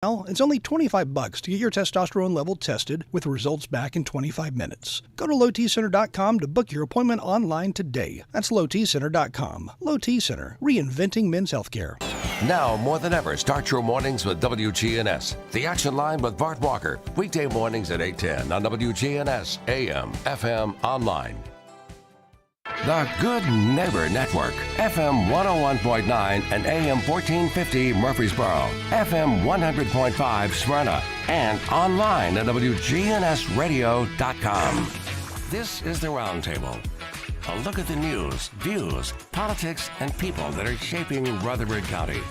Now, it's only $25 to get your testosterone level tested with results back in 25 minutes. Go to lowtcenter.com to book your appointment online today. That's lowtcenter.com. Low T Center, reinventing men's healthcare. Now, more than ever, start your mornings with WGNS. The Action Line with Bart Walker. Weekday mornings at 8:10 on WGNS, AM, FM, online. The Good Neighbor Network, FM 101.9 and AM 1450 Murfreesboro, FM 100.5 Smyrna, and online at WGNSradio.com. This is the Roundtable. A look at the news, views, politics, and people that are shaping Rutherford County.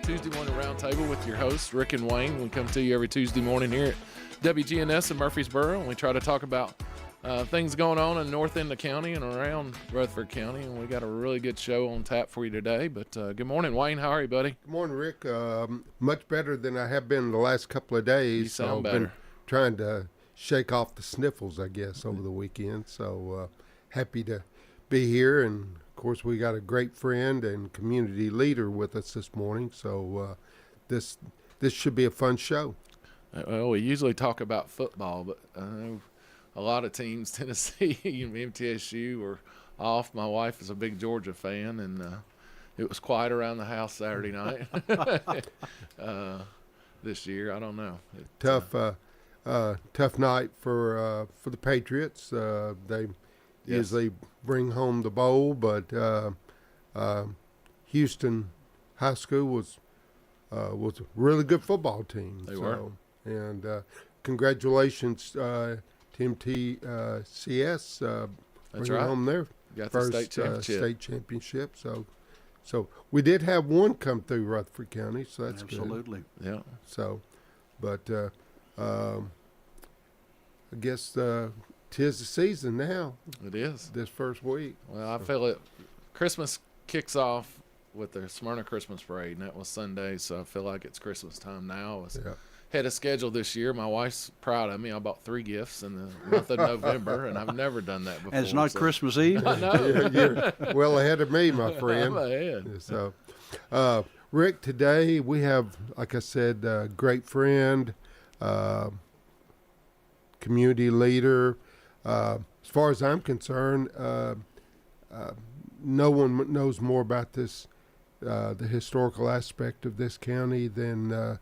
Tuesday morning Roundtable with your hosts, Rick and Wayne. We come to you every Tuesday morning here at WGNS in Murfreesboro, and we try to talk about things going on in north end of the county and around Rutherford County, and we got a really good show on tap for you today. But good morning, Wayne. How are you, buddy? Good morning, Rick. Much better than I have been the last couple of days. You sound I've better. been trying to shake off the sniffles, I guess, over the weekend. So happy to be here, and of course we got a great friend and community leader with us this morning. So this should be a fun show. Well, we usually talk about football, but I know a lot of teams, Tennessee and MTSU, are off. My wife is a big Georgia fan, and it was quiet around the house Saturday night this year. I don't know. Tough night for the Patriots. They usually bring home the bowl, but Houston High School was a really good football team. They were. And congratulations to MTCS bringing right. home their Got first the state championship. So we did have one come through Rutherford County, so that's Absolutely. good. Yeah. So, but I guess 'tis the season now. It is. This first week. Well, I feel it. Christmas kicks off with the Smyrna Christmas Parade, and that was Sunday, so I feel like it's Christmas time now. Had a schedule this year. My wife's proud of me. I bought 3 gifts in the month of November, and I've never done that before. And it's not Christmas Eve? I know. You're well ahead of me, my friend. I'm ahead. So, Rick, today we have, like I said, a great friend, community leader. As far as I'm concerned, no one knows more about this, the historical aspect of this county than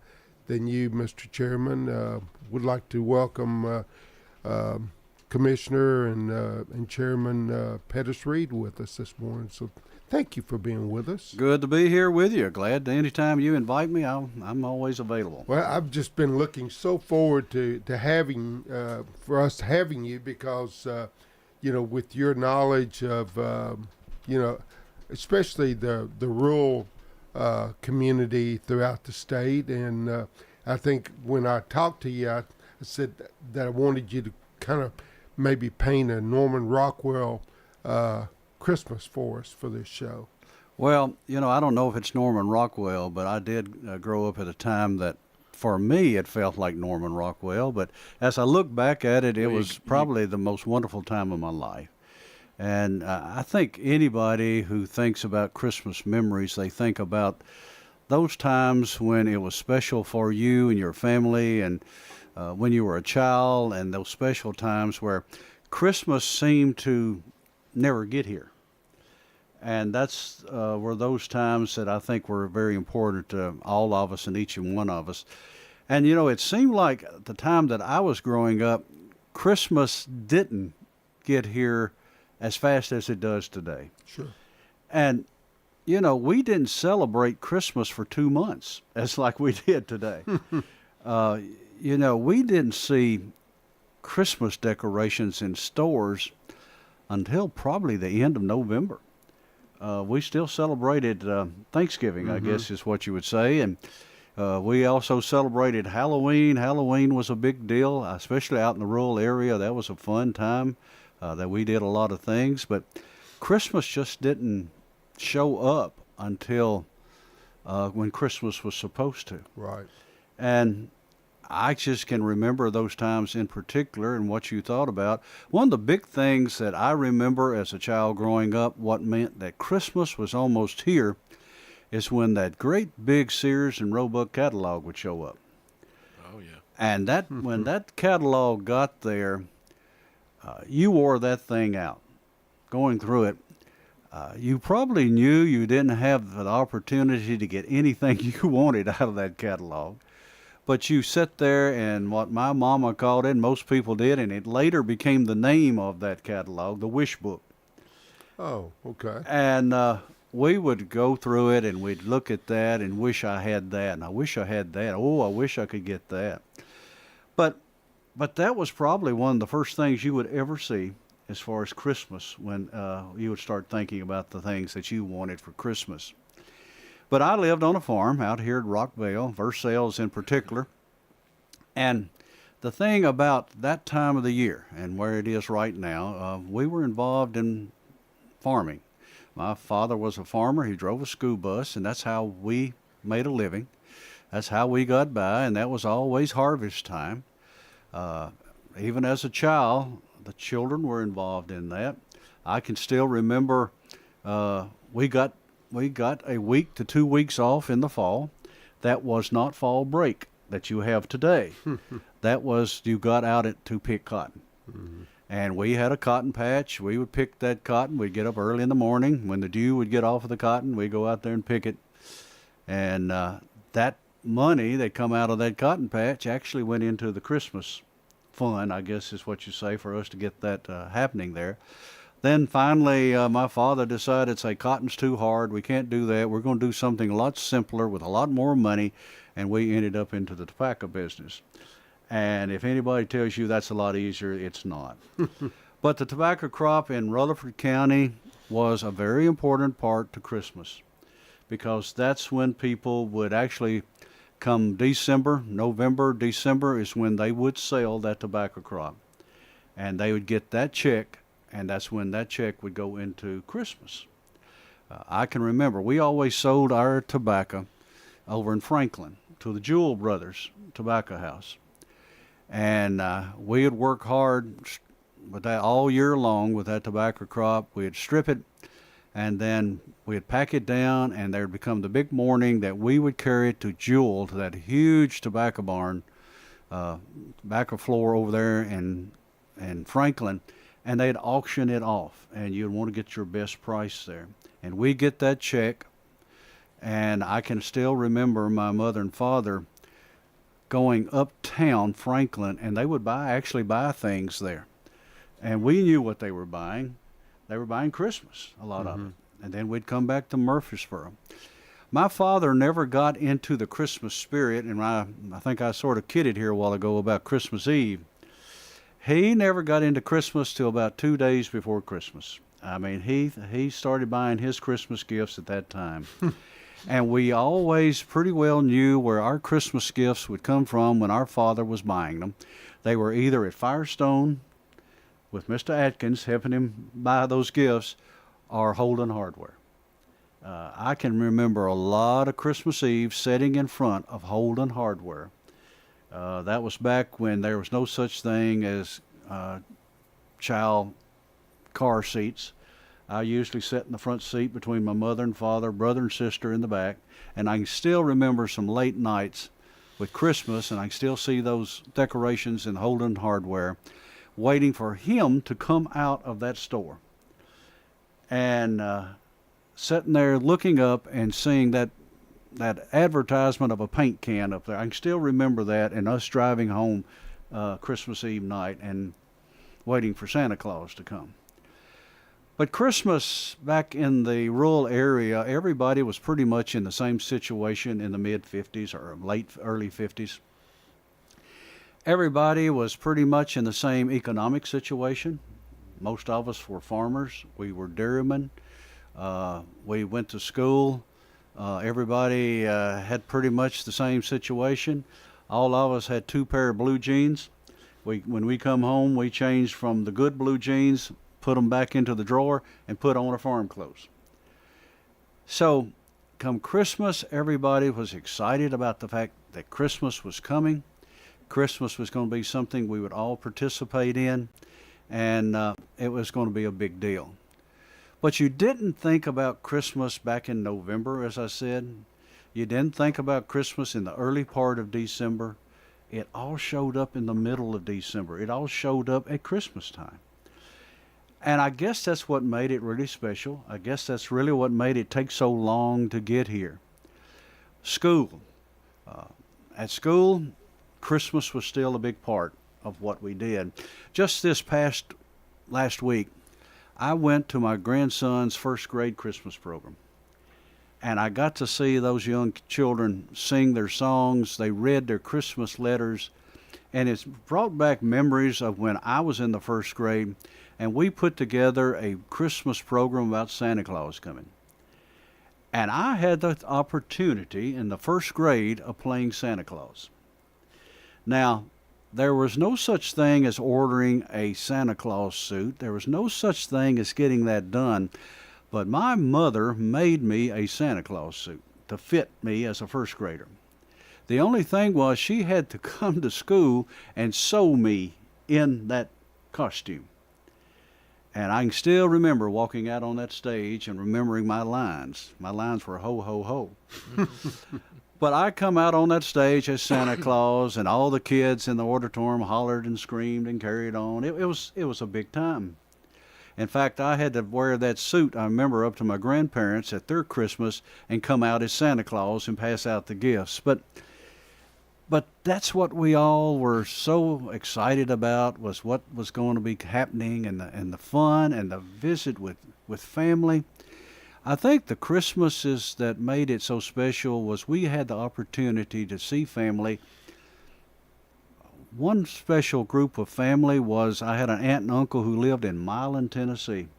you, Mr. Chairman. Would like to welcome Commissioner and Chairman Pettis Reed with us this morning. So thank you for being with us. Good to be here with you. Glad to anytime you invite me, I'm always available. Well, I've just been looking so forward to having for us having you because with your knowledge of especially the rural community throughout the state, and I think when I talked to you, I said that I wanted you to kind of maybe paint a Norman Rockwell Christmas for us for this show. Well, I don't know if it's Norman Rockwell, but I did grow up at a time that, for me, it felt like Norman Rockwell. But as I look back at it, it was probably the most wonderful time of my life. And I think anybody who thinks about Christmas memories, they think about those times when it was special for you and your family, and when you were a child, and those special times where Christmas seemed to never get here. And that's were those times that I think were very important to all of us and each and one of us. And, it seemed like at the time that I was growing up, Christmas didn't get here as fast as it does today. Sure. And, we didn't celebrate Christmas for 2 months, as like we did today. We didn't see Christmas decorations in stores until probably the end of November. We still celebrated Thanksgiving, I guess is what you would say. And we also celebrated Halloween. Halloween was a big deal, especially out in the rural area. That was a fun time that we did a lot of things. But Christmas just didn't show up until when Christmas was supposed to. Right. And I just can remember those times in particular and what you thought about. One of the big things that I remember as a child growing up, what meant that Christmas was almost here, is when that great big Sears and Roebuck catalog would show up. Oh yeah. And that when that catalog got there, you wore that thing out. Going through it, you probably knew you didn't have the opportunity to get anything you wanted out of that catalog. But you sit there, and what my mama called it, and most people did, and it later became the name of that catalog, the Wish Book. Oh, okay. And we would go through it, and we'd look at that and wish I had that, and I wish I had that. Oh, I wish I could get that. But that was probably one of the first things you would ever see as far as Christmas, when you would start thinking about the things that you wanted for Christmas. But I lived on a farm out here at Rockvale, Versailles in particular. And the thing about that time of the year and where it is right now, we were involved in farming. My father was a farmer. He drove a school bus, and that's how we made a living. That's how we got by, and that was always harvest time. Even as a child, the children were involved in that. I can still remember we got a week to 2 weeks off in the fall. That was not fall break that you have today. That was you got out to pick cotton. Mm-hmm. And we had a cotton patch. We would pick that cotton. We'd get up early in the morning. When the dew would get off of the cotton, we'd go out there and pick it. And that money that come out of that cotton patch actually went into the Christmas fund, I guess is what you say, for us to get that happening there. Then finally, my father decided, say, cotton's too hard. We can't do that. We're going to do something a lot simpler with a lot more money. And we ended up into the tobacco business. And if anybody tells you that's a lot easier, it's not. But the tobacco crop in Rutherford County was a very important part to Christmas, because that's when people would actually come December, November, December is when they would sell that tobacco crop. And they would get that check, and that's when that check would go into Christmas. I can remember we always sold our tobacco over in Franklin to the Jewell Brothers Tobacco House. And we would work hard with that all year long with that tobacco crop. We'd strip it, and then we'd pack it down, and there'd become the big morning that we would carry it to Jewell, to that huge tobacco barn, tobacco floor over there in Franklin, and they'd auction it off, and you'd want to get your best price there. And we get that check, and I can still remember my mother and father going uptown Franklin, and they would actually buy things there. And we knew what they were buying. They were buying Christmas, a lot of it. And then we'd come back to Murfreesboro. My father never got into the Christmas spirit, and I think I sort of kidded here a while ago about Christmas Eve. He never got into Christmas till about 2 days before Christmas. I mean, he started buying his Christmas gifts at that time. And we always pretty well knew where our Christmas gifts would come from when our father was buying them. They were either at Firestone with Mr. Atkins helping him buy those gifts, or Holden Hardware. I can remember a lot of Christmas Eve sitting in front of Holden Hardware. That was back when there was no such thing as child car seats. I usually sat in the front seat between my mother and father, brother and sister in the back, and I can still remember some late nights with Christmas, and I can still see those decorations in Holden Hardware, waiting for him to come out of that store. And sitting there looking up and seeing that advertisement of a paint can up there. I can still remember that, and us driving home Christmas Eve night and waiting for Santa Claus to come. But Christmas back in the rural area, everybody was pretty much in the same situation in the mid-50s or early 50s. Everybody was pretty much in the same economic situation. Most of us were farmers. We were dairymen. We went to school. Everybody had pretty much the same situation. All of us had 2 pair of blue jeans. When we come home, we changed from the good blue jeans, put them back into the drawer, and put on our farm clothes. So come Christmas, everybody was excited about the fact that Christmas was coming. Christmas was going to be something we would all participate in, and it was going to be a big deal. But you didn't think about Christmas back in November, as I said. You didn't think about Christmas in the early part of December. It all showed up in the middle of December. It all showed up at Christmas time. And I guess that's what made it really special. I guess that's really what made it take so long to get here. School. At school, Christmas was still a big part of what we did. Just this past last week, I went to my grandson's first grade Christmas program. And I got to see those young children sing their songs. They read their Christmas letters. And it's brought back memories of when I was in the first grade. And we put together a Christmas program about Santa Claus coming. And I had the opportunity in the first grade of playing Santa Claus. Now, there was no such thing as ordering a Santa Claus suit. There was no such thing as getting that done. But my mother made me a Santa Claus suit to fit me as a first grader. The only thing was she had to come to school and sew me in that costume. And I can still remember walking out on that stage and remembering my lines. My lines were ho, ho, ho. But I come out on that stage as Santa Claus, and all the kids in the auditorium hollered and screamed and carried on. It was a big time. In fact, I had to wear that suit, I remember, up to my grandparents at their Christmas and come out as Santa Claus and pass out the gifts. But that's what we all were so excited about, was what was going to be happening, and the fun and the visit with family. I think the Christmases that made it so special was we had the opportunity to see family. One special group of family was I had an aunt and uncle who lived in Milan, Tennessee.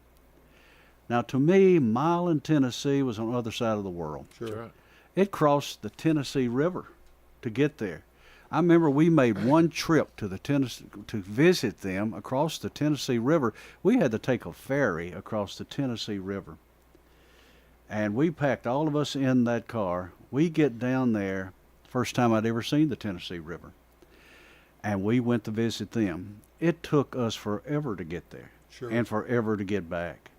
Now, to me, Milan, Tennessee was on the other side of the world. Sure. It crossed the Tennessee River to get there. I remember we made one trip to to visit them across the Tennessee River. We had to take a ferry across the Tennessee River. And we packed all of us in that car. We get down there, first time I'd ever seen the Tennessee River. And we went to visit them. It took us forever to get there. Sure. And forever to get back.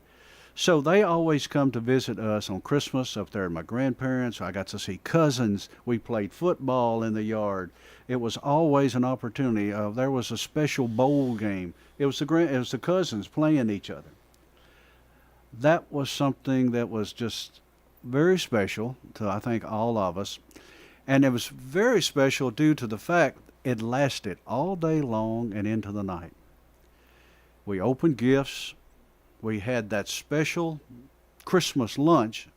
So they always come to visit us on Christmas up there at my grandparents'. I got to see cousins. We played football in the yard. It was always an opportunity. There was a special bowl game. It was the cousins playing each other. That was something that was just very special to, I think, all of us. And it was very special due to the fact it lasted all day long and into the night. We opened gifts. We had that special Christmas lunch.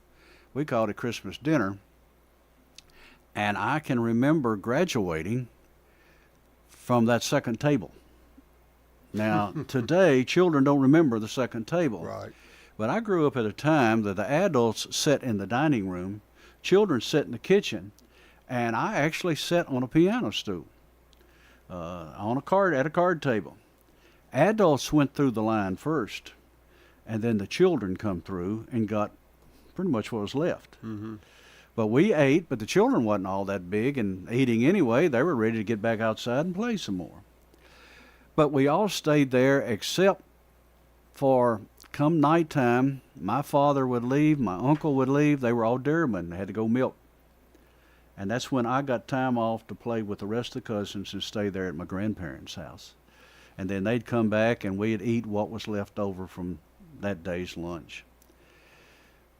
We called it Christmas dinner. And I can remember graduating from that second table. Now, today, children don't remember the second table. Right. But I grew up at a time that the adults sat in the dining room, children sat in the kitchen, and I actually sat on a piano stool, at a card table. Adults went through the line first, and then the children come through and got pretty much what was left. Mm-hmm. But we ate, but the children wasn't all that big and eating anyway. They were ready to get back outside and play some more. But we all stayed there except for come nighttime, my father would leave, my uncle would leave. They were all dairymen. They had to go milk. And that's when I got time off to play with the rest of the cousins and stay there at my grandparents' house. And then they'd come back and we'd eat what was left over from that day's lunch.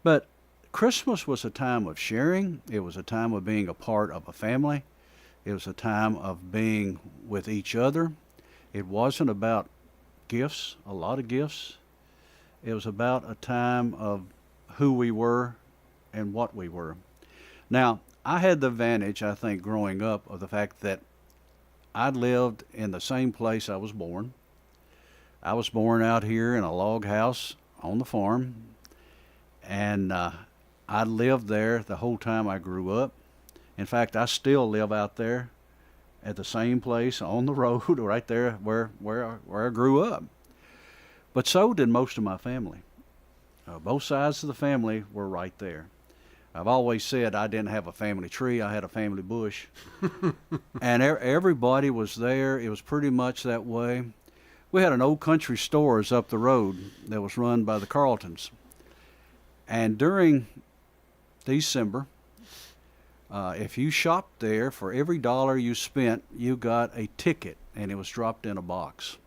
But Christmas was a time of sharing. It was a time of being a part of a family. It was a time of being with each other. It wasn't about gifts, a lot of gifts. It was about a time of who we were and what we were. Now, I had the advantage, I think, growing up, of the fact that I lived in the same place I was born. I was born out here in a log house on the farm, and I lived there the whole time I grew up. In fact, I still live out there at the same place on the road right there where I grew up. But so did most of my family. Both sides of the family were right there. I've always said I didn't have a family tree, I had a family bush. And everybody was there. It was pretty much that way. We had an old country stores up the road that was run by the Carltons. And during December, if you shopped there, for every dollar you spent, you got a ticket, and it was dropped in a box.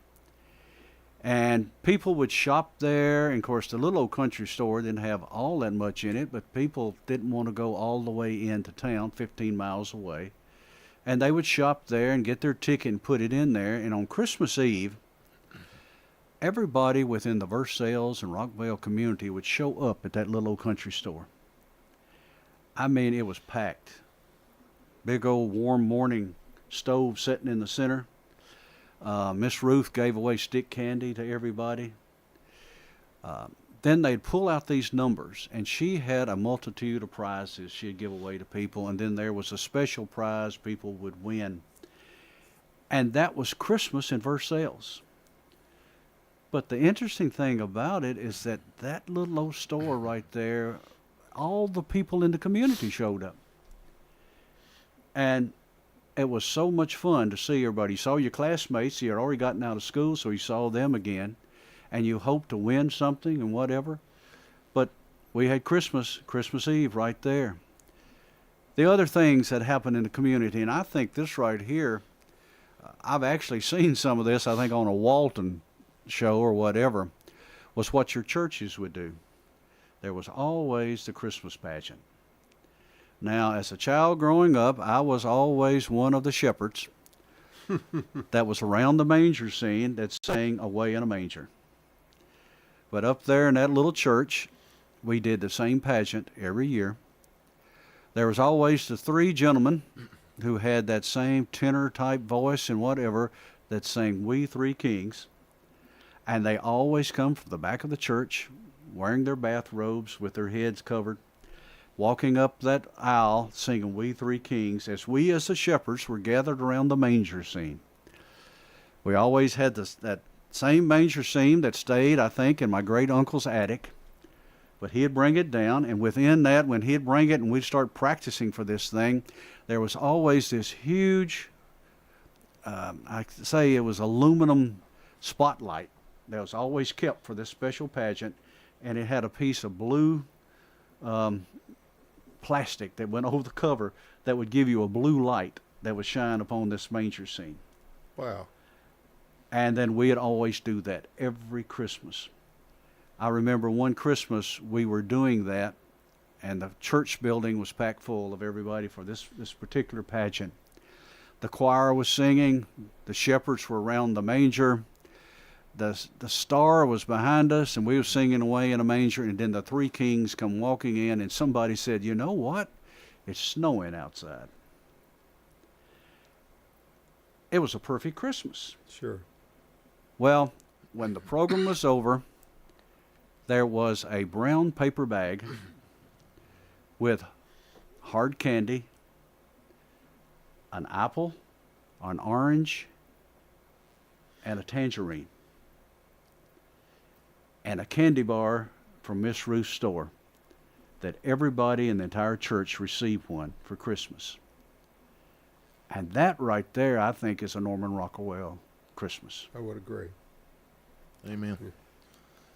And people would shop there, and of course the little old country store didn't have all that much in it, but people didn't want to go all the way into town, 15 miles away. And they would shop there and get their ticket and put it in there. And on Christmas Eve, everybody within the Versailles and Rockvale community would show up at that little old country store. I mean, it was packed. Big old warm morning stove sitting in the center. Miss Ruth gave away stick candy to everybody. Then they'd pull out these numbers, and she had a multitude of prizes she'd give away to people, and then there was a special prize people would win. And that was Christmas in Versailles. But the interesting thing about it is that that little old store right there, all the people in the community showed up. And it was so much fun to see everybody. You saw your classmates. You had already gotten out of school, so you saw them again. And you hoped to win something and whatever. But we had Christmas Eve right there. The other things that happened in the community, and I think this right here, I've actually seen some of this, I think on a Walton show or whatever, was what your churches would do. There was always the Christmas pageant. Now, as a child growing up, I was always one of the shepherds that was around the manger scene that sang Away in a Manger. But up there in that little church, we did the same pageant every year. There was always the three gentlemen who had that same tenor-type voice and whatever that sang We Three Kings. And they always come from the back of the church, wearing their bathrobes with their heads covered, walking up that aisle singing We Three Kings as we as the shepherds were gathered around the manger scene. We always had that same manger scene that stayed, I think, in my great-uncle's attic. But he'd bring it down, and within that, when he'd bring it and we'd start practicing for this thing, there was always this huge, I say it was aluminum spotlight that was always kept for this special pageant, and it had a piece of blue plastic that went over the cover that would give you a blue light that would shine upon this manger scene. Wow. And then we'd always do that every Christmas. I remember one Christmas we were doing that, and the church building was packed full of everybody for this particular pageant. The choir was singing, the shepherds were around the manger, the star was behind us, and we were singing Away in a Manger, and then the three kings come walking in, and somebody said, you know what? It's snowing outside. It was a perfect Christmas. Sure. Well, when the program was over, there was a brown paper bag with hard candy, an apple, an orange, and a tangerine, and a candy bar from Miss Ruth's store that everybody in the entire church received one for Christmas. And that right there, I think, is a Norman Rockwell Christmas. I would agree. Amen. Yeah.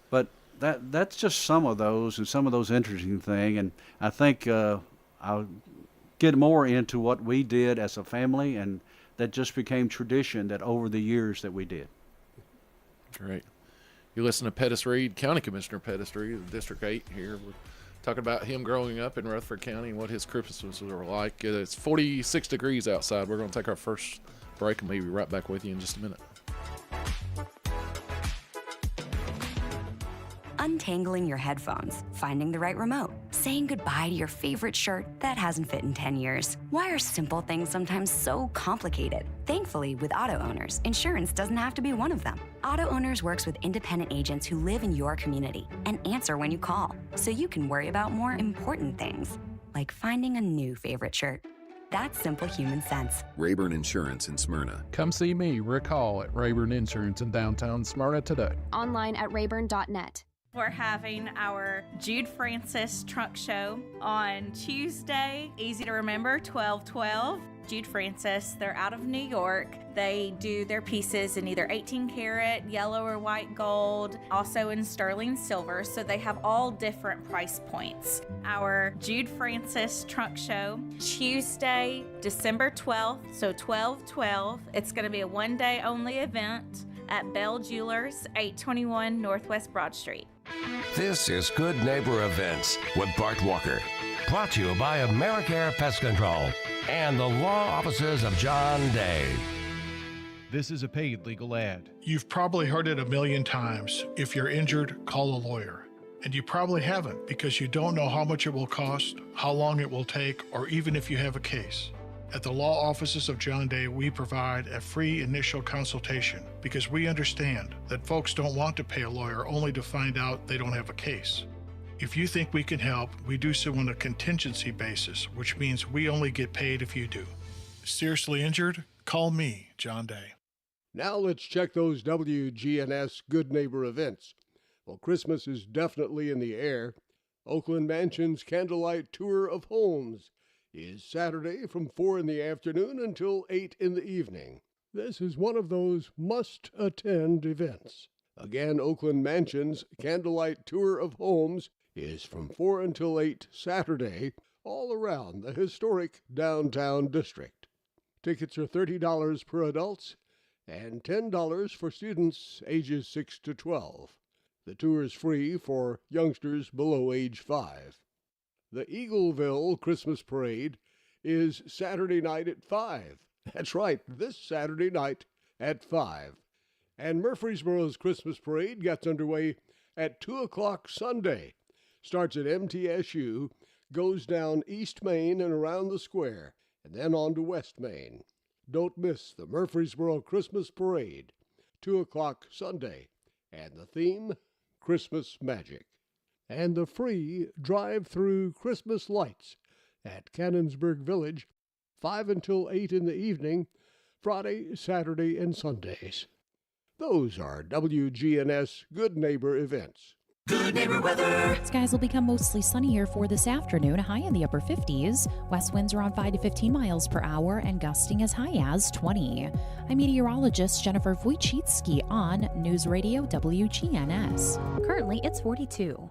But that's just some of those and some of those interesting things. And I think I'll get more into what we did as a family, and that just became tradition that over the years that we did. Great. You listen to Pettis Reed, County Commissioner Pettis Reed of District 8 here. We're talking about him growing up in Rutherford County and what his Christmases were like. It's 46 degrees outside. We're going to take our first break and we'll be right back with you in just a minute. Untangling your headphones, finding the right remote, saying goodbye to your favorite shirt that hasn't fit in 10 years. Why are simple things sometimes so complicated? Thankfully, with auto owners, insurance doesn't have to be one of them. Auto Owners works with independent agents who live in your community and answer when you call, so you can worry about more important things, like finding a new favorite shirt. That's simple human sense. Rayburn Insurance in Smyrna. Come see me, Rick Hall, at Rayburn Insurance in downtown Smyrna today. Online at rayburn.net. We're having our Jude Francis Trunk Show on Tuesday. Easy to remember, 12/12. Jude Francis, they're out of New York. They do their pieces in either 18 karat, yellow or white gold, also in sterling silver, so they have all different price points. Our Jude Francis Trunk Show, Tuesday, December 12th, so 12/12. It's going to be a one-day only event at Bell Jewelers, 821 Northwest Broad Street. This is Good Neighbor Events with Bart Walker. Brought to you by AmeriCare Pest Control and the law offices of John Day. This is a paid legal ad. You've probably heard it a million times. If you're injured, call a lawyer. And you probably haven't because you don't know how much it will cost, how long it will take, or even if you have a case. At the law offices of John Day, we provide a free initial consultation because we understand that folks don't want to pay a lawyer only to find out they don't have a case. If you think we can help, we do so on a contingency basis, which means we only get paid if you do. Seriously injured? Call me, John Day. Now let's check those WGNS Good Neighbor events. Well, Christmas is definitely in the air. Oakland Mansion's Candlelight Tour of Homes is Saturday from 4 in the afternoon until 8 in the evening. This is one of those must-attend events. Again, Oakland Mansion's Candlelight Tour of Homes is from 4 until 8 Saturday, all around the historic downtown district. Tickets are $30 per adults and $10 for students ages 6 to 12. The tour is free for youngsters below age 5. The Eagleville Christmas Parade is Saturday night at 5. That's right, this Saturday night at 5. And Murfreesboro's Christmas Parade gets underway at 2 o'clock Sunday. Starts at MTSU, goes down East Main and around the square, and then on to West Main. Don't miss the Murfreesboro Christmas Parade, 2 o'clock Sunday, and the theme, Christmas Magic. And the free drive-through Christmas lights at Cannonsburg Village, 5 until 8 in the evening, Friday, Saturday, and Sundays. Those are WGNS Good Neighbor events. Good Neighbor weather. Skies will become mostly sunny here for this afternoon, a high in the upper 50s. West winds around 5 to 15 miles per hour and gusting as high as 20. I'm meteorologist Jennifer Wojcicki on News Radio WGNS. Currently, it's 42.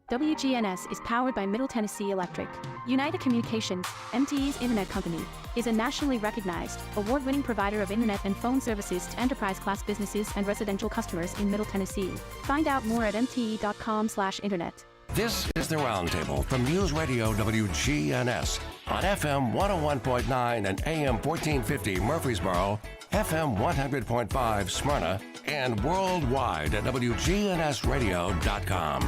WGNS is powered by Middle Tennessee Electric. United Communications, MTE's internet company, is a nationally recognized, award-winning provider of internet and phone services to enterprise-class businesses and residential customers in Middle Tennessee. Find out more at mte.com/internet. This is the Roundtable from News Radio WGNS on FM 101.9 and AM 1450 Murfreesboro, FM 100.5 Smyrna, and worldwide at WGNSradio.com.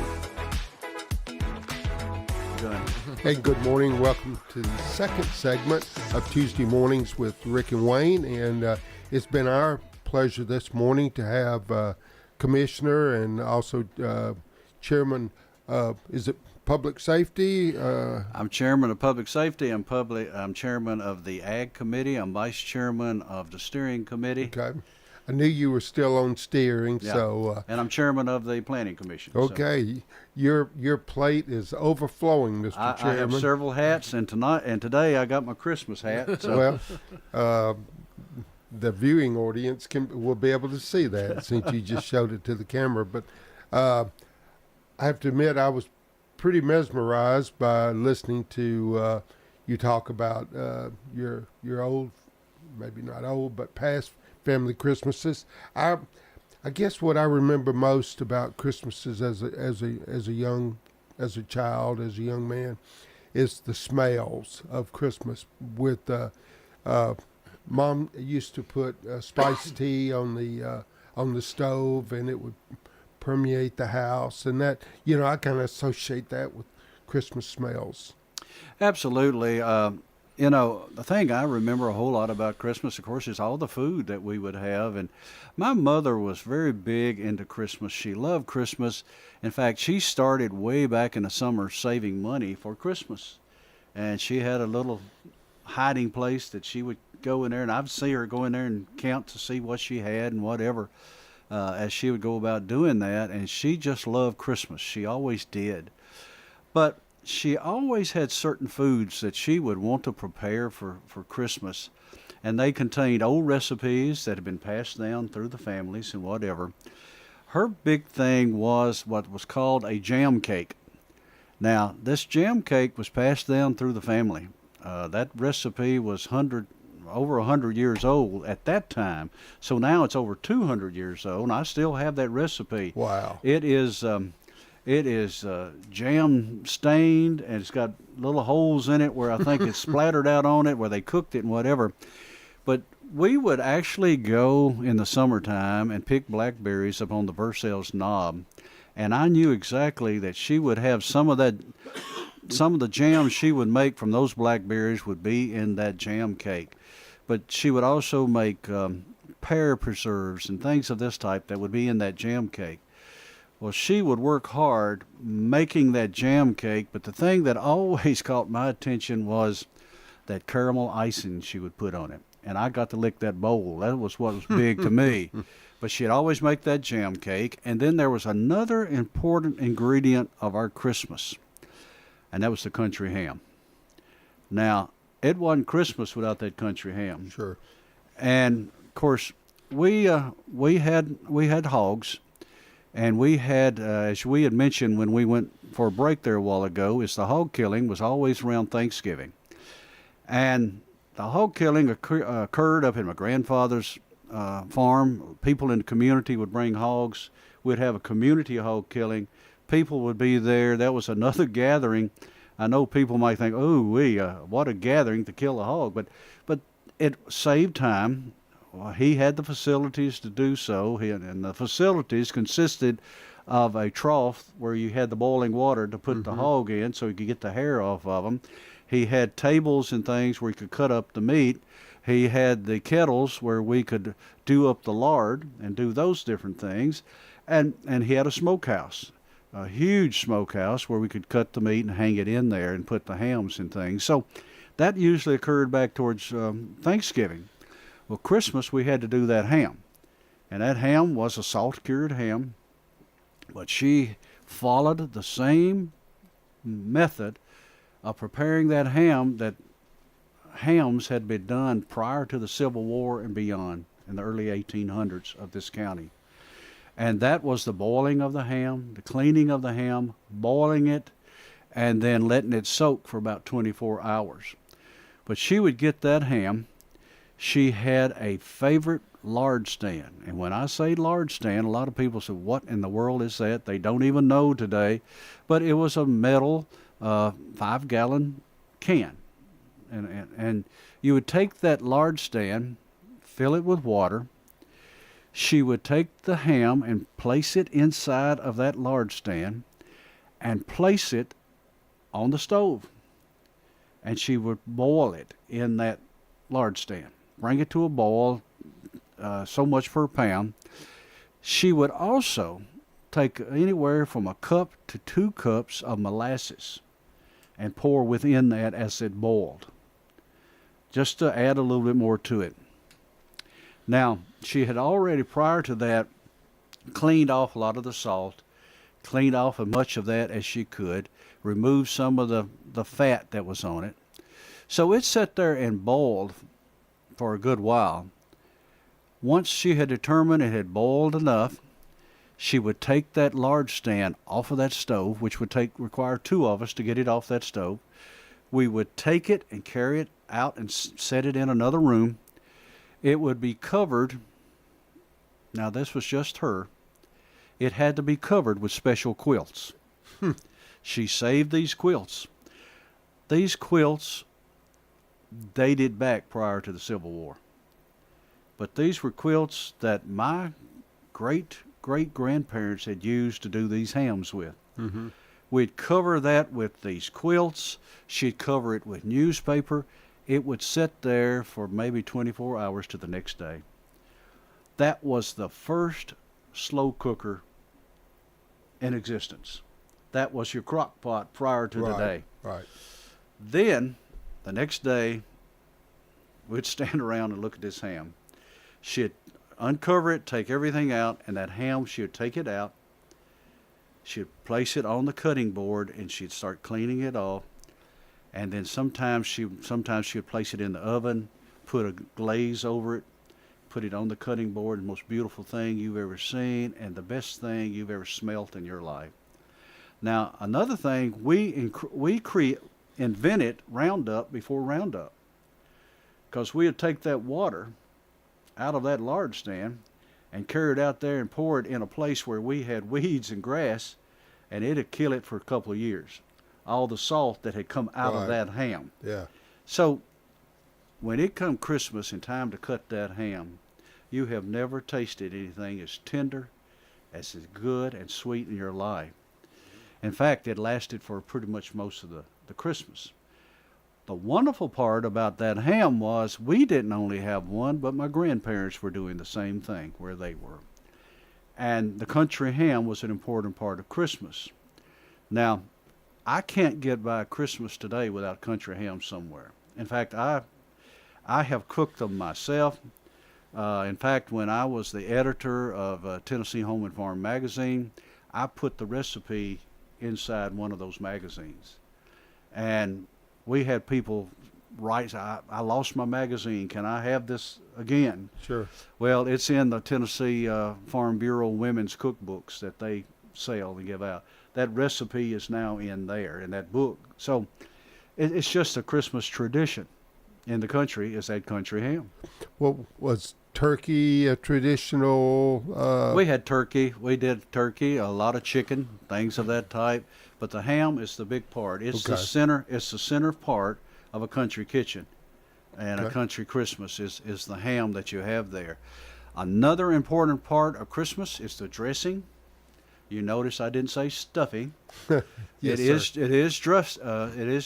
Hey, good morning. Welcome to the second segment of Tuesday Mornings with Rick and Wayne. And it's been our pleasure this morning to have Commissioner and also Chairman, is it Public Safety? I'm Chairman of Public Safety. I'm Chairman of the Ag Committee. I'm Vice Chairman of the Steering Committee. Okay. I knew you were still on steering, yeah. So. And I'm Chairman of the Planning Commission. Okay, so. Your plate is overflowing, Mr. Chairman. I have several hats, and today I got my Christmas hat. So. Well, the viewing audience will be able to see that since you just showed it to the camera. But I have to admit, I was pretty mesmerized by listening to you talk about your old, maybe not old, but past family Christmases. I guess what I remember most about Christmases as a child, as a young man, is the smells of Christmas. With Mom used to put spiced tea on the stove, and it would permeate the house, and that I kind of associate that with Christmas smells. Absolutely. The thing I remember a whole lot about Christmas, of course, is all the food that we would have. And my mother was very big into Christmas. She loved Christmas. In fact, she started way back in the summer saving money for Christmas. And she had a little hiding place that she would go in there, and I'd see her go in there and count to see what she had and whatever. as she would go about doing that, and she just loved Christmas. She always did. But she always had certain foods that she would want to prepare for Christmas, and they contained old recipes that had been passed down through the families and whatever. Her big thing was what was called a jam cake. Now, this jam cake was passed down through the family. That recipe was over 100 years old at that time, so now it's over 200 years old, and I still have that recipe. Wow. It is jam stained, and it's got little holes in it where I think it's splattered out on it where they cooked it and whatever. But we would actually go in the summertime and pick blackberries up on the Versailles Knob, and I knew exactly that she would have some of the jam she would make from those blackberries would be in that jam cake. But she would also make pear preserves and things of this type that would be in that jam cake. Well, she would work hard making that jam cake, but the thing that always caught my attention was that caramel icing she would put on it. And I got to lick that bowl. That was what was big to me. But she'd always make that jam cake. And then there was another important ingredient of our Christmas, and that was the country ham. Now, it wasn't Christmas without that country ham. Sure. And, of course, we had hogs. And we had, as we had mentioned when we went for a break there a while ago, is the hog killing was always around Thanksgiving. And the hog killing occurred up in my grandfather's farm. People in the community would bring hogs. We'd have a community hog killing. People would be there. That was another gathering. I know people might think, what a gathering to kill a hog. But it saved time. Well, he had the facilities to do so, and the facilities consisted of a trough where you had the boiling water to put the hog in so you could get the hair off of him. He had tables and things where you could cut up the meat. He had the kettles where we could do up the lard and do those different things. And he had a smokehouse, a huge smokehouse where we could cut the meat and hang it in there and put the hams and things. So that usually occurred back towards Thanksgiving. Well, Christmas, we had to do that ham. And that ham was a salt-cured ham. But she followed the same method of preparing that ham that hams had been done prior to the Civil War and beyond in the early 1800s of this county. And that was the boiling of the ham, the cleaning of the ham, boiling it, and then letting it soak for about 24 hours. But she would get that ham. She had a favorite lard stand. And when I say lard stand, a lot of people say, what in the world is that? They don't even know today. But it was a metal 5-gallon can. And you would take that lard stand, fill it with water. She would take the ham and place it inside of that lard stand and place it on the stove. And she would boil it in that lard stand. Bring it to a boil, so much per pound. She would also take anywhere from a cup to 2 cups of molasses and pour within that as it boiled, just to add a little bit more to it. Now, she had already, prior to that, cleaned off a lot of the salt, cleaned off as much of that as she could, removed some of the fat that was on it. So it sat there and boiled for a good while. Once she had determined it had boiled enough, she would take that lard stand off of that stove, which would require 2 of us to get it off that stove. We would take it and carry it out and set it in another room. It would be covered. Now, this was just her. It had to be covered with special quilts. She saved these quilts. These quilts dated back prior to the Civil War. But these were quilts that my great-great-grandparents had used to do these hams with. Mm-hmm. We'd cover that with these quilts. She'd cover it with newspaper. It would sit there for maybe 24 hours to the next day. That was the first slow cooker in existence. That was your crock pot prior to today. Right. Then, the next day, we'd stand around and look at this ham. She'd uncover it, take everything out, and that ham, she would take it out. She'd place it on the cutting board, and she'd start cleaning it off. And then sometimes she would place it in the oven, put a glaze over it, put it on the cutting board. The most beautiful thing you've ever seen, and the best thing you've ever smelt in your life. Now, another thing, we invented Roundup before Roundup, because we would take that water out of that lard stand and carry it out there and pour it in a place where we had weeds and grass, and it'd kill it for a couple of years. All the salt that had come out of that ham. Yeah. So when it come Christmas and time to cut that ham, you have never tasted anything as tender, as good and sweet in your life. In fact, it lasted for pretty much most of the Christmas. The wonderful part about that ham was we didn't only have one, but my grandparents were doing the same thing where they were. And the country ham was an important part of Christmas. Now, I can't get by Christmas today without country ham somewhere. In fact, I have cooked them myself. In fact, when I was the editor of Tennessee Home and Farm magazine, I put the recipe inside one of those magazines. And we had people write, I lost my magazine. Can I have this again? Sure. Well, it's in the Tennessee Farm Bureau women's cookbooks that they sell and give out. That recipe is now in there, in that book. So it's just a Christmas tradition in the country, is that country ham. Well, was turkey a traditional? We had turkey. We did turkey, a lot of chicken, things of that type. But the ham is the big part. It's the center. It's the center part of a country kitchen, and a country Christmas is the ham that you have there. Another important part of Christmas is the dressing. You notice I didn't say stuffing. Yes, it is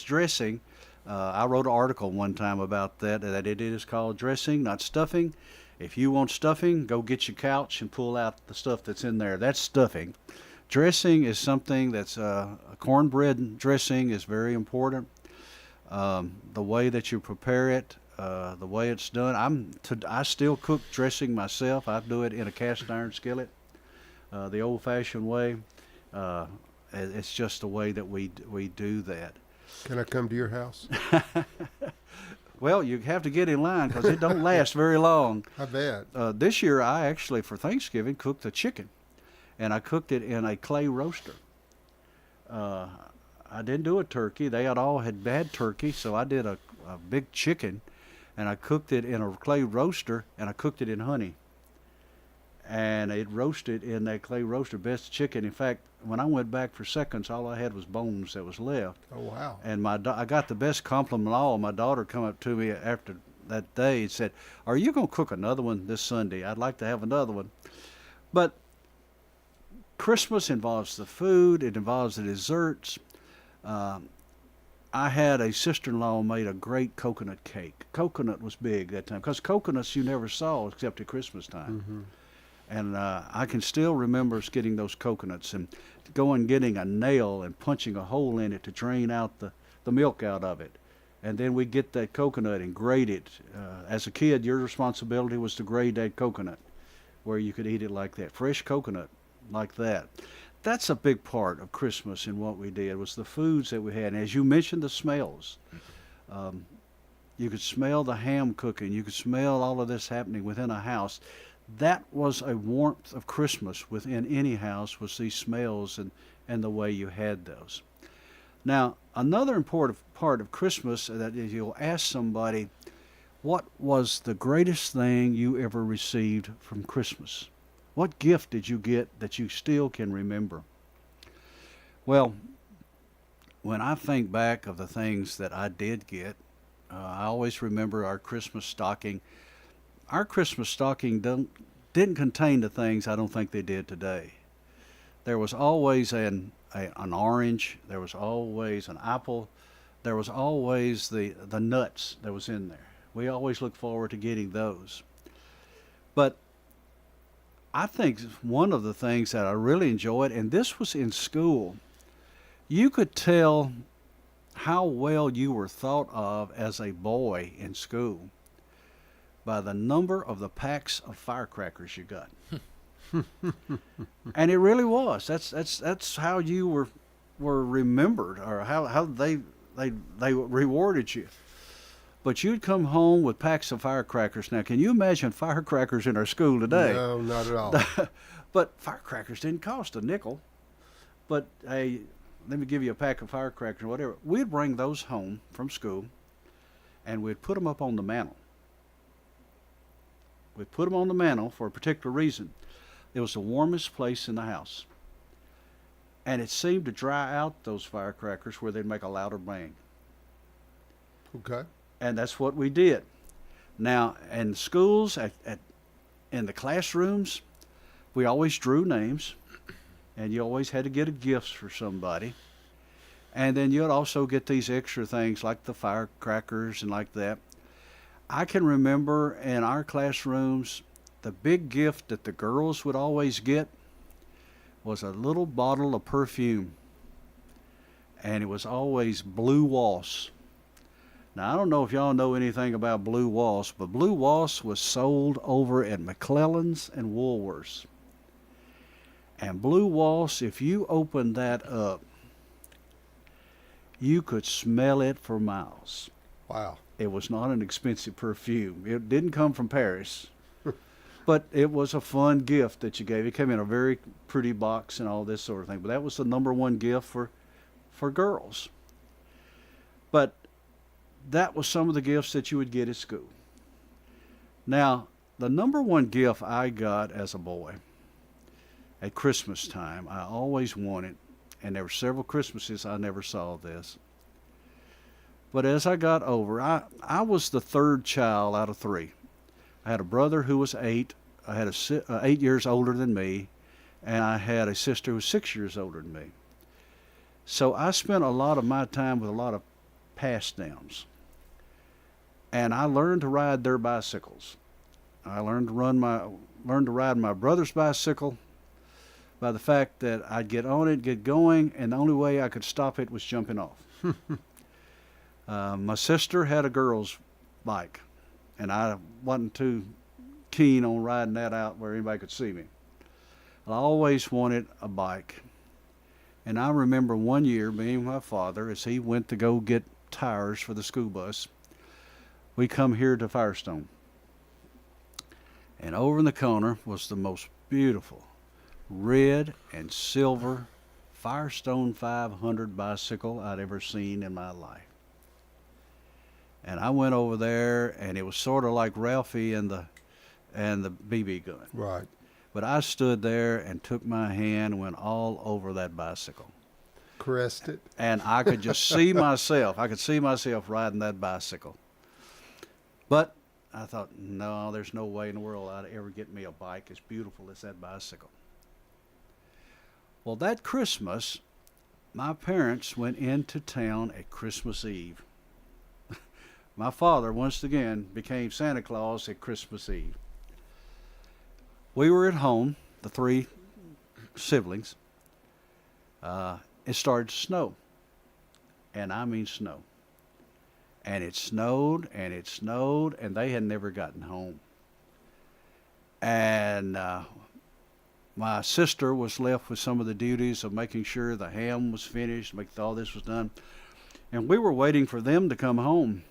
dressing. I wrote an article one time about that it is called dressing, not stuffing. If you want stuffing, go get your couch and pull out the stuff that's in there. That's stuffing. Dressing is something that's a cornbread dressing is very important. The way that you prepare it, the way it's done. I still cook dressing myself. I do it in a cast iron skillet, the old-fashioned way. It's just the way that we do that. Can I come to your house? Well, you have to get in line because it don't last very long. I bet. This year, I actually, for Thanksgiving, cooked a chicken, and I cooked it in a clay roaster. I didn't do a turkey. They all had bad turkey, so I did a big chicken, and I cooked it in a clay roaster, and I cooked it in honey. And it roasted in that clay roaster, best chicken. In fact, when I went back for seconds, all I had was bones that was left. Oh, wow. And I got the best compliment of all. My daughter come up to me after that day and said, "Are you going to cook another one this Sunday? I'd like to have another one." But Christmas involves the food. It involves the desserts. I had a sister-in-law made a great coconut cake. Coconut was big that time because coconuts you never saw except at Christmas time. Mm-hmm. And I can still remember us getting those coconuts and going getting a nail and punching a hole in it to drain out the milk out of it. And then we get that coconut and grate it. As a kid, your responsibility was to grate that coconut where you could eat it like that. Fresh coconut like that. That's a big part of Christmas and what we did was the foods that we had. And as you mentioned, the smells. You could smell the ham cooking. You could smell all of this happening within a house. That was a warmth of Christmas within any house, was these smells and the way you had those. Now, another important part of Christmas that is you'll ask somebody, what was the greatest thing you ever received from Christmas? What gift did you get that you still can remember? Well, when I think back of the things that I did get, I always remember our Christmas stocking. Our Christmas stocking didn't contain the things I don't think they did today. There was always an orange. There was always an apple. There was always the nuts that was in there. We always look forward to getting those. But I think one of the things that I really enjoyed, and this was in school, you could tell how well you were thought of as a boy in school by the number of the packs of firecrackers you got. And it really was. That's how you were remembered, or how they rewarded you. But you'd come home with packs of firecrackers. Now, can you imagine firecrackers in our school today? No, not at all. But firecrackers didn't cost a nickel. But hey, let me give you a pack of firecrackers or whatever. We'd bring those home from school, and we'd put them up on the mantle. We'd put them on the mantle for a particular reason. It was the warmest place in the house. And it seemed to dry out those firecrackers where they'd make a louder bang. Okay. And that's what we did. Now, in schools, in the classrooms, we always drew names, and you always had to get a gift for somebody. And then you'd also get these extra things like the firecrackers and like that. I can remember in our classrooms, the big gift that the girls would always get was a little bottle of perfume. And it was always Blue Waltz. Now, I don't know if y'all know anything about Blue Waltz, but Blue Waltz was sold over at McClellan's and Woolworths. And Blue Waltz, if you opened that up, you could smell it for miles. Wow. It was not an expensive perfume. It didn't come from Paris. But it was a fun gift that you gave. It came in a very pretty box and all this sort of thing. But that was the number one gift for girls. But that was some of the gifts that you would get at school. Now, the number one gift I got as a boy at Christmas time, I always wanted, and there were several Christmases I never saw this. But as I got over, I was the third child out of three. I had a brother who was 8. I had 8 years older than me, and I had a sister who was 6 years older than me. So I spent a lot of my time with a lot of pass-downs. And I learned to ride their bicycles. I learned to ride my brother's bicycle by the fact that I'd get on it, get going, and the only way I could stop it was jumping off. My sister had a girl's bike, and I wasn't too keen on riding that out where anybody could see me. I always wanted a bike. And I remember one year being my father, as he went to go get tires for the school bus, we come here to Firestone. And over in the corner was the most beautiful red and silver Firestone 500 bicycle I'd ever seen in my life. And I went over there, and it was sort of like Ralphie and the BB gun. Right. But I stood there and took my hand and went all over that bicycle. Caressed it. And I could just see myself. I could see myself riding that bicycle. But I thought, no, there's no way in the world I'd ever get me a bike as beautiful as that bicycle. Well, that Christmas, my parents went into town at Christmas Eve. My father, once again, became Santa Claus at Christmas Eve. We were at home, the three siblings. It started to snow. And I mean snow. And it snowed, and it snowed, and they had never gotten home. And my sister was left with some of the duties of making sure the ham was finished, making all this was done. And we were waiting for them to come home.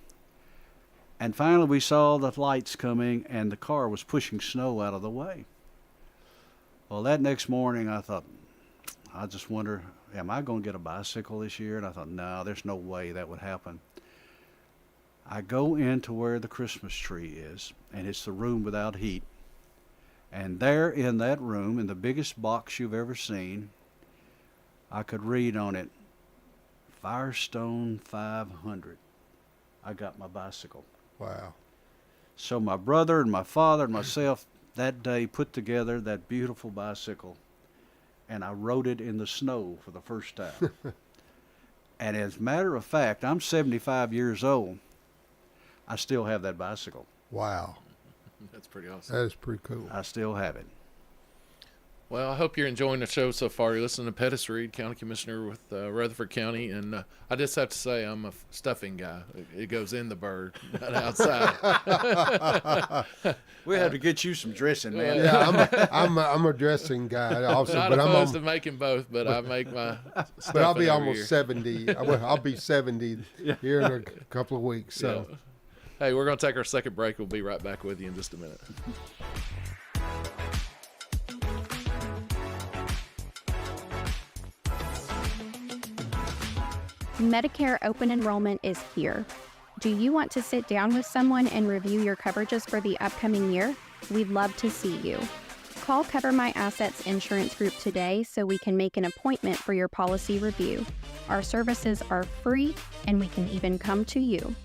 And finally we saw the lights coming, and the car was pushing snow out of the way. Well, that next morning I thought, I just wonder, am I going to get a bicycle this year? And I thought, no, there's no way that would happen. I go into where the Christmas tree is, and it's the room without heat. And there in that room, in the biggest box you've ever seen, I could read on it, Firestone 500. I got my bicycle. Wow. So my brother and my father and myself that day put together that beautiful bicycle, and I rode it in the snow for the first time. And as a matter of fact, I'm 75 years old. I still have that bicycle. Wow. That's pretty awesome. That is pretty cool. I still have it. Well, I hope you're enjoying the show so far. You're listening to Pettis Reed, County Commissioner with Rutherford County, and I just have to say I'm a stuffing guy. It goes in the bird, not outside. We have to get you some dressing, man. Yeah, I'm a dressing guy also, Not but opposed to making both, but I make my. But I'll be almost year. 70. I'll be 70 here in a couple of weeks. So, yeah. Hey, we're going to take our second break. We'll be right back with you in just a minute. Medicare open enrollment is here. Do you want to sit down with someone and review your coverages for the upcoming year? We'd love to see you. Call Cover My Assets Insurance Group today so we can make an appointment for your policy review. Our services are free and we can even come to you.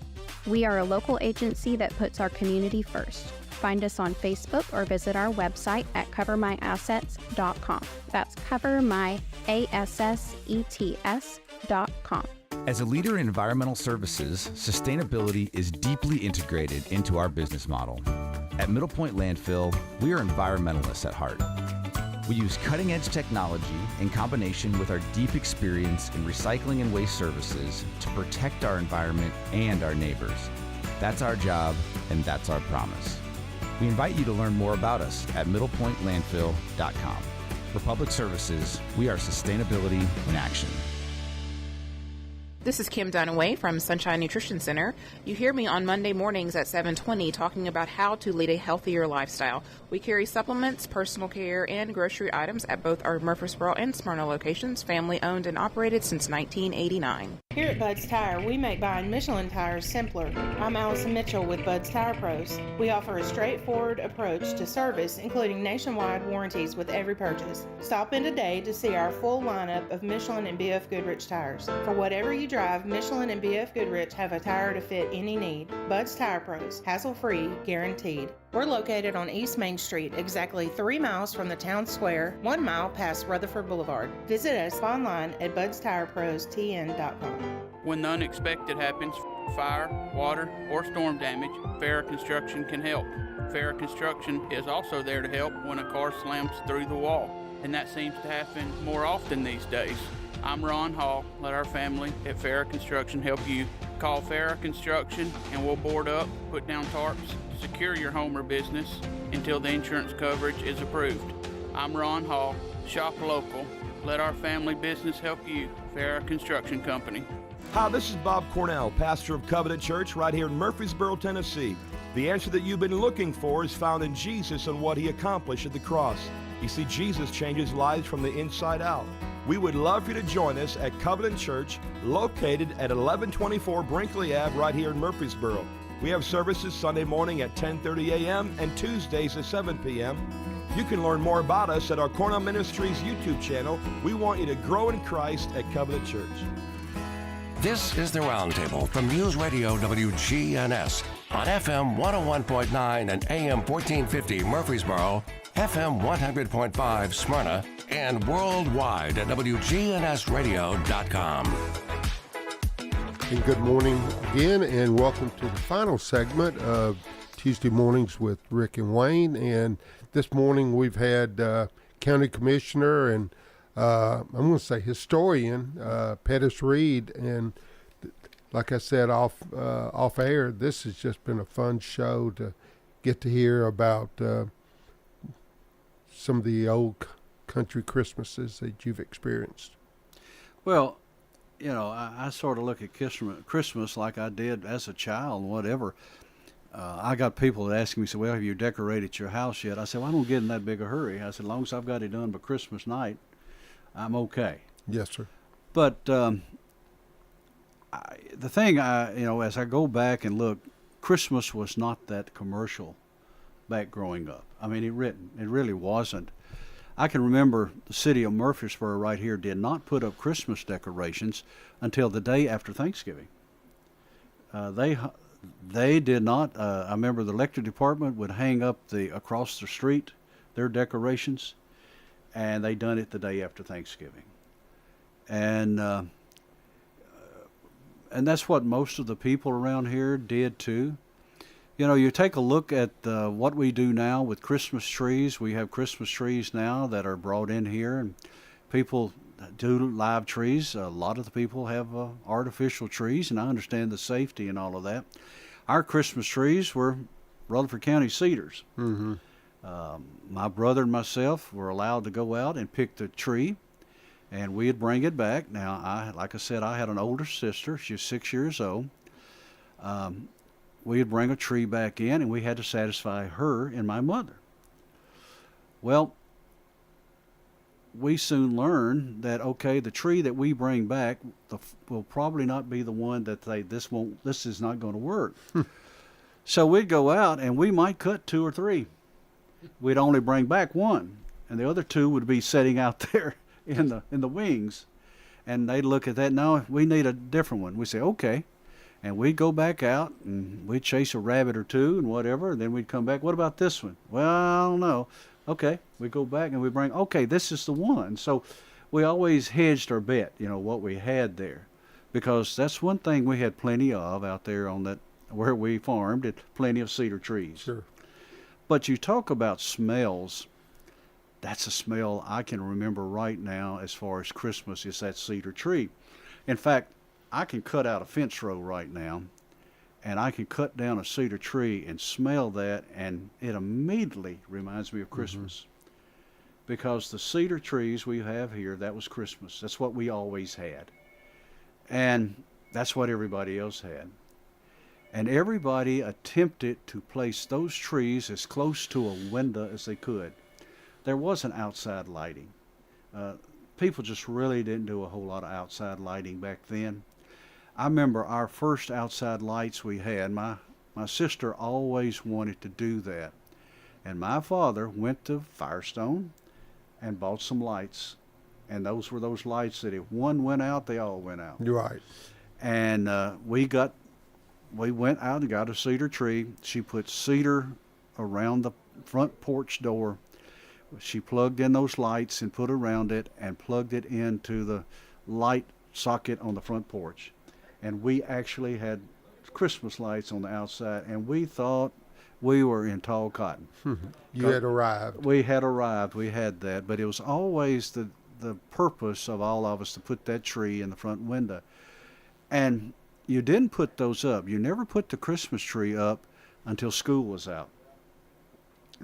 We are a local agency that puts our community first. Find us on Facebook or visit our website at covermyassets.com. That's covermyassets.com. As a leader in environmental services, sustainability is deeply integrated into our business model. At Middle Point Landfill, we are environmentalists at heart. We use cutting-edge technology in combination with our deep experience in recycling and waste services to protect our environment and our neighbors. That's our job, and that's our promise. We invite you to learn more about us at middlepointlandfill.com. For public services, we are sustainability in action. This is Kim Dunaway from Sunshine Nutrition Center. You hear me on Monday mornings at 7:20 talking about how to lead a healthier lifestyle. We carry supplements, personal care, and grocery items at both our Murfreesboro and Smyrna locations, family owned and operated since 1989. Here at Bud's Tire, we make buying Michelin tires simpler. I'm Allison Mitchell with Bud's Tire Pros. We offer a straightforward approach to service, including nationwide warranties with every purchase. Stop in today to see our full lineup of Michelin and BF Goodrich tires. For whatever you drive, Michelin and BF Goodrich have a tire to fit any need. Bud's Tire Pros, hassle-free, guaranteed. We're located on East Main Street, exactly 3 miles from the town square, 1 mile past Rutherford Boulevard. Visit us online at budstireprostn.com. When the unexpected happens, fire, water, or storm damage, Farrah Construction can help. Farrah Construction is also there to help when a car slams through the wall, and that seems to happen more often these days. I'm Ron Hall. Let our family at Farrah Construction help you. Call Farrah Construction and we'll board up, put down tarps, secure your home or business until the insurance coverage is approved. I'm Ron Hall. Shop local. Let our family business help you. Farrah Construction Company. Hi, this is Bob Cornell, pastor of Covenant Church right here in Murfreesboro, Tennessee. The answer that you've been looking for is found in Jesus and what he accomplished at the cross. You see, Jesus changes lives from the inside out. We would love for you to join us at Covenant Church, located at 1124 Brinkley Ave right here in Murfreesboro. We have services Sunday morning at 10:30 a.m. and Tuesdays at 7 p.m. You can learn more about us at our Cornell Ministries YouTube channel. We want you to grow in Christ at Covenant Church. This is the Roundtable from News Radio WGNS on FM 101.9 and AM 1450 Murfreesboro, FM 100.5 Smyrna, and worldwide at WGNSradio.com. And good morning again, and welcome to the final segment of Tuesday Mornings with Rick and Wayne. And this morning we've had County Commissioner and I'm going to say historian Pettis Reed, and like I said off air, this has just been a fun show to get to hear about some of the old country Christmases that you've experienced. Well, you know, I sort of look at Christmas like I did as a child, whatever. I got people that ask me, say, well, have you decorated your house yet? I said, well, I don't get in that big a hurry. I said, as long as I've got it done by Christmas night, I'm okay. Yes, sir. But the thing, as I go back and look, Christmas was not that commercial back growing up. I mean, it really wasn't. I can remember the city of Murfreesboro right here did not put up Christmas decorations until the day after Thanksgiving. They did not. I remember the electric department would hang up across the street their decorations, and they done it the day after Thanksgiving. And that's what most of the people around here did too. You know, you take a look at what we do now with Christmas trees. We have Christmas trees now that are brought in here, and people do live trees. A lot of the people have artificial trees, and I understand the safety and all of that. Our Christmas trees were Rutherford County cedars. Mm-hmm. My brother and myself were allowed to go out and pick the tree, and we'd bring it back. Now, like I said, I had an older sister. She was 6 years old. We'd bring a tree back in, and we had to satisfy her and my mother. Well, we soon learned that, okay, the tree that we bring back will probably not be the one that this is not going to work. So we'd go out, and we might cut 2 or 3. We'd only bring back 1, and the other 2 would be sitting out there in the wings. And they'd look at that, no, we need a different one. We'd say, okay. And we'd go back out, and we'd chase a rabbit or 2 and whatever, and then we'd come back. What about this one? Well, I don't know. Okay, we go back and we bring, okay, this is the one. So we always hedged our bet, what we had there. Because that's one thing we had plenty of out there on that, where we farmed, plenty of cedar trees. Sure. But you talk about smells. That's a smell I can remember right now as far as Christmas is that cedar tree. In fact, I can cut out a fence row right now, and I can cut down a cedar tree and smell that, and it immediately reminds me of Christmas. Mm-hmm. Because the cedar trees we have here, that was Christmas. That's what we always had. And that's what everybody else had. And everybody attempted to place those trees as close to a window as they could. There wasn't outside lighting. People just really didn't do a whole lot of outside lighting back then. I remember our first outside lights we had. My sister always wanted to do that. And my father went to Firestone and bought some lights. And those were those lights that if one went out, they all went out. You're right. And we went out and got a cedar tree. She put cedar around the front porch door. She plugged in those lights and put around it and plugged it into the light socket on the front porch. And we actually had Christmas lights on the outside, and we thought we were in tall cotton. You had arrived. We had arrived. We had that. But it was always the purpose of all of us to put that tree in the front window. And you didn't put those up. You never put the Christmas tree up until school was out.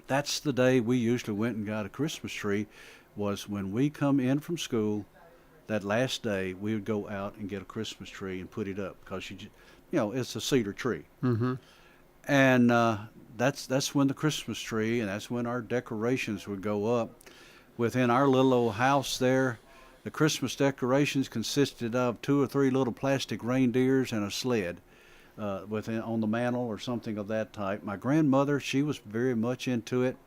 That's the day we usually went and got a Christmas tree, was when we come in from school. That last day, we would go out and get a Christmas tree and put it up because it's a cedar tree. Mm-hmm. And that's when the Christmas tree, and that's when our decorations would go up. Within our little old house there, the Christmas decorations consisted of 2 or 3 little plastic reindeers and a sled on the mantle or something of that type. My grandmother, she was very much into it.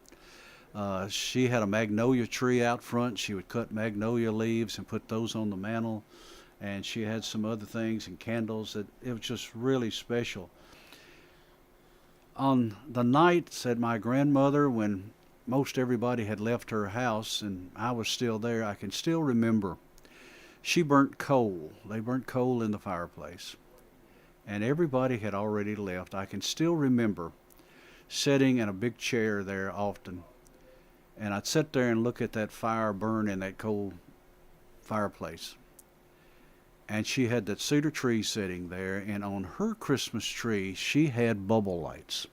She had a magnolia tree out front. She would cut magnolia leaves and put those on the mantle. And she had some other things and candles. It was just really special. On the night, said my grandmother, when most everybody had left her house and I was still there, I can still remember, she burnt coal. They burnt coal in the fireplace. And everybody had already left. I can still remember sitting in a big chair there often. And I'd sit there and look at that fire burn in that cold fireplace. And she had that cedar tree sitting there, and on her Christmas tree, she had bubble lights.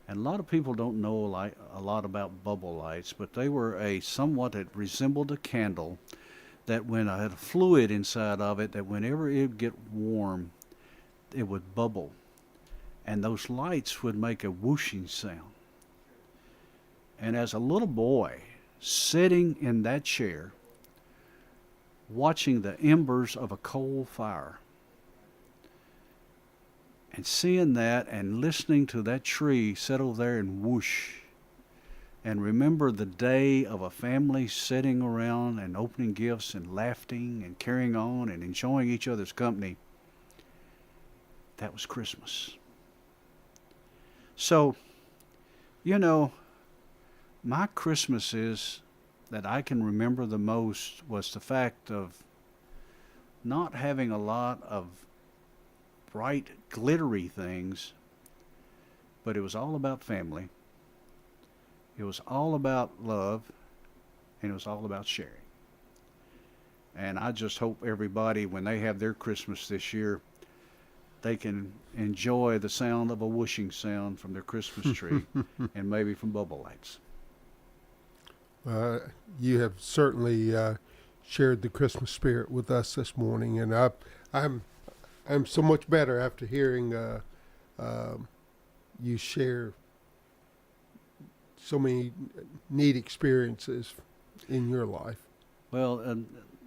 And a lot of people don't know a lot about bubble lights, but they were somewhat that resembled a candle that when I had a fluid inside of it, that whenever it would get warm, it would bubble. And those lights would make a whooshing sound. And as a little boy, sitting in that chair, watching the embers of a coal fire, and seeing that and listening to that tree sit over there and whoosh, and remember the day of a family sitting around and opening gifts and laughing and carrying on and enjoying each other's company, that was Christmas. So, my Christmases that I can remember the most was the fact of not having a lot of bright, glittery things, but it was all about family. It was all about love, and it was all about sharing. And I just hope everybody, when they have their Christmas this year, they can enjoy the sound of a whooshing sound from their Christmas tree and maybe from bubble lights. You have certainly shared the Christmas spirit with us this morning, and I'm so much better after hearing you share so many neat experiences in your life. Well,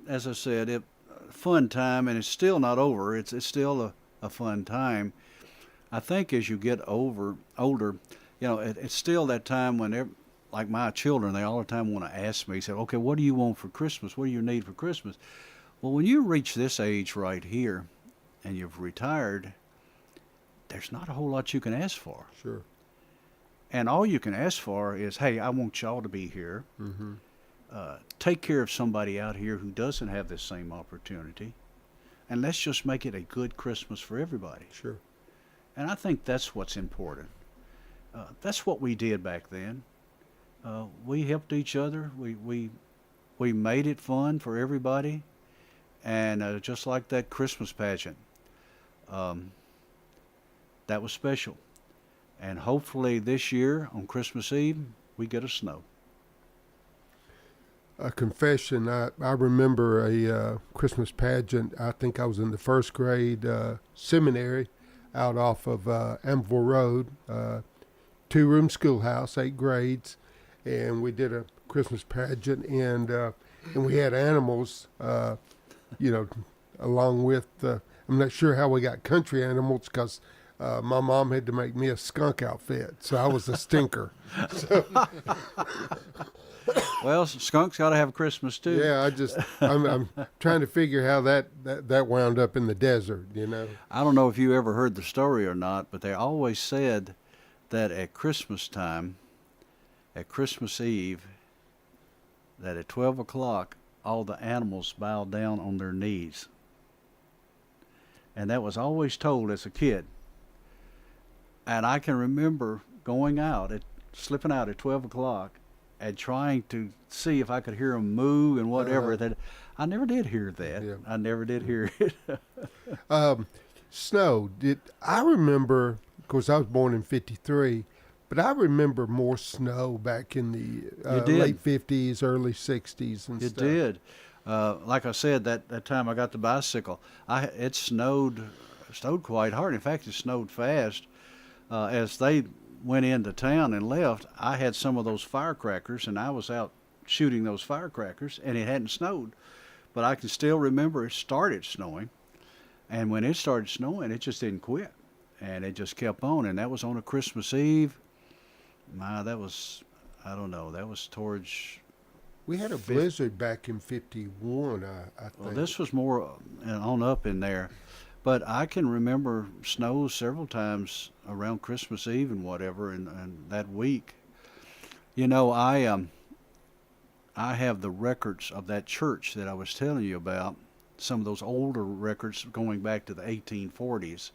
as I said, fun time, and it's still not over. It's still a fun time. I think as you get older, it's still that time when, like my children, they all the time want to ask me, say, okay, what do you want for Christmas? What do you need for Christmas? Well, when you reach this age right here and you've retired, there's not a whole lot you can ask for. Sure. And all you can ask for is, hey, I want y'all to be here. Mm-hmm. Take care of somebody out here who doesn't have this same opportunity. And let's just make it a good Christmas for everybody. Sure. And I think that's what's important. That's what we did back then. We helped each other. We made it fun for everybody. And just like that Christmas pageant, that was special. And hopefully this year on Christmas Eve, we get a snow. A confession, I remember a Christmas pageant. I think I was in the first grade seminary out off of Amville Road, 2-room schoolhouse, 8 grades, and we did a Christmas pageant, and we had animals, along with, I'm not sure how we got country animals because my mom had to make me a skunk outfit, so I was a stinker. Well, skunks got to have a Christmas too. Yeah, I'm trying to figure how that wound up in the desert, I don't know if you ever heard the story or not, but they always said that at Christmas time, at Christmas Eve, that at 12 o'clock, all the animals bowed down on their knees. And that was always told as a kid. And I can remember slipping out at 12 o'clock and trying to see if I could hear them moo and whatever. That I never did hear that. Yeah. I never did hear it. Snow. I remember, of course, I was born in 53, but I remember more snow back in the late 50s, early 60s and stuff. It did. Like I said, that time I got the bicycle, it snowed quite hard. In fact, it snowed fast. As they went into town and left, I had some of those firecrackers, and I was out shooting those firecrackers, and it hadn't snowed. But I can still remember it started snowing, and when it started snowing, it just didn't quit, and it just kept on, and that was on a Christmas Eve. That was towards... We had a blizzard back in 51, I think. Well, this was more on up in there. But I can remember snow several times around Christmas Eve and whatever, and that week. I have the records of that church that I was telling you about, some of those older records going back to the 1840s.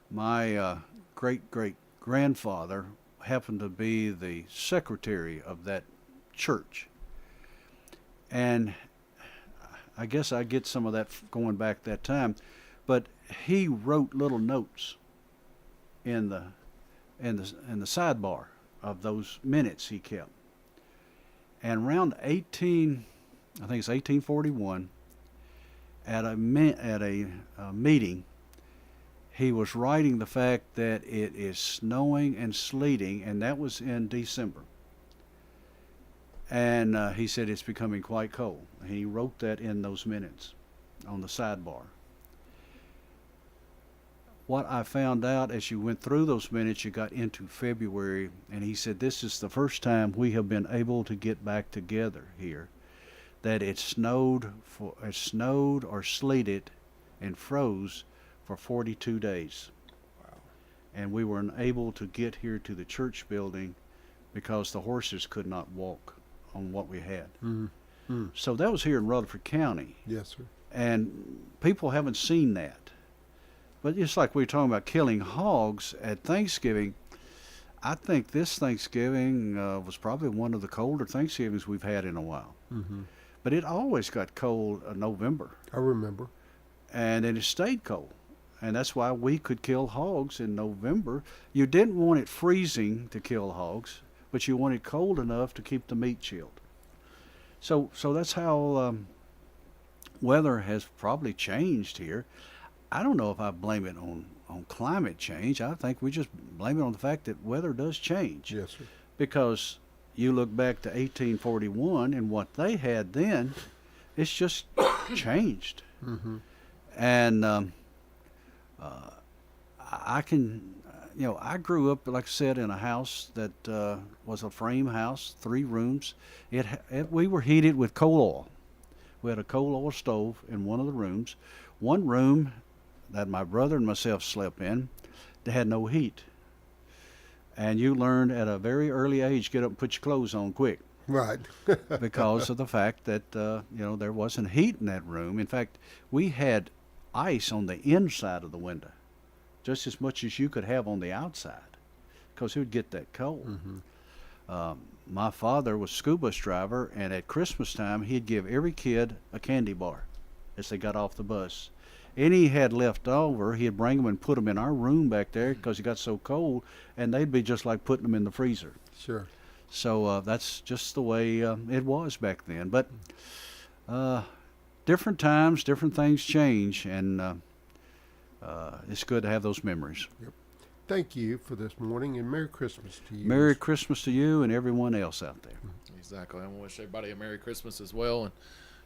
My great-great-grandfather happened to be the secretary of that church. And I guess I get some of that going back that time. But he wrote little notes in the sidebar of those minutes he kept. And around 1841, at a meeting, he was writing the fact that it is snowing and sleeting, and that was in December. And he said it's becoming quite cold. And he wrote that in those minutes on the sidebar. What I found out as you went through those minutes, you got into February, and he said this is the first time we have been able to get back together here. That it snowed or sleeted and froze for 42 days. Wow. And we were unable to get here to the church building because the horses could not walk on what we had. Mm-hmm. So that was here in Rutherford County. Yes, sir. And people haven't seen that. But just like we were talking about killing hogs at Thanksgiving, I think this Thanksgiving was probably one of the colder Thanksgivings we've had in a while. Mm-hmm. But it always got cold in November. I remember. And then it stayed cold. And that's why we could kill hogs in November. You didn't want it freezing to kill hogs, but you wanted cold enough to keep the meat chilled. So that's how weather has probably changed here. I don't know if I blame it on climate change. I think we just blame it on the fact that weather does change. Yes, sir. Because you look back to 1841 and what they had then, it's just changed. Mm-hmm. And I can, I grew up, like I said, in a house that was a frame house, 3 rooms. We were heated with coal oil. We had a coal oil stove in one of the rooms. One room that my brother and myself slept in, they had no heat. And you learned at a very early age, get up and put your clothes on quick. Right. Because of the fact that, there wasn't heat in that room. In fact, we had ice on the inside of the window, just as much as you could have on the outside, because it would get that cold. Mm-hmm. My father was a school bus driver, and at Christmas time, he'd give every kid a candy bar as they got off the bus. Any he had left over, he'd bring them and put them in our room back there because it got so cold, and they'd be just like putting them in the freezer. Sure. So that's just the way it was back then. But different times, different things change, and it's good to have those memories. Yep. Thank you for this morning, and Merry Christmas to you. Merry Christmas to you and everyone else out there. Exactly. I want to wish everybody a Merry Christmas as well. And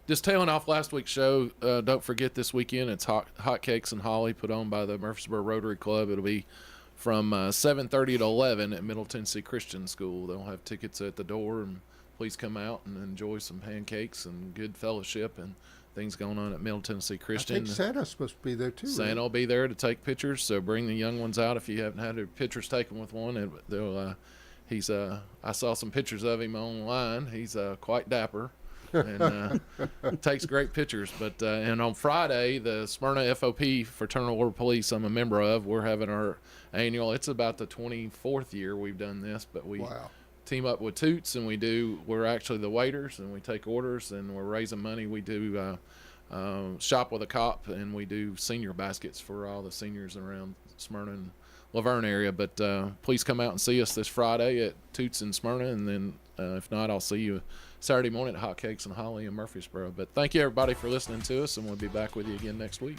just tailing off last week's show, don't forget this weekend it's Hot Cakes and Holly put on by the Murfreesboro Rotary Club. It'll be from 7:30 to 11 at Middle Tennessee Christian School. They'll have tickets at the door, and please come out and enjoy some pancakes and good fellowship and things going on at Middle Tennessee Christian. I think Santa's supposed to be there too. Santa will be there to take pictures, so bring the young ones out if you haven't had your pictures taken with one. I saw some pictures of him online. He's quite dapper and takes great pictures. But and on Friday, the Smyrna FOP Fraternal Order Police I'm a member of, we're having our annual. It's about the 24th year we've done this, but we team up with Toots, and we're actually the waiters, and we take orders, and we're raising money. We do Shop with a Cop, and we do senior baskets for all the seniors around Smyrna and Laverne area. But please come out and see us this Friday at Toots in Smyrna, and then if not, I'll see you Saturday morning at Hot Cakes and Holly in Murfreesboro. But thank you, everybody, for listening to us, and we'll be back with you again next week.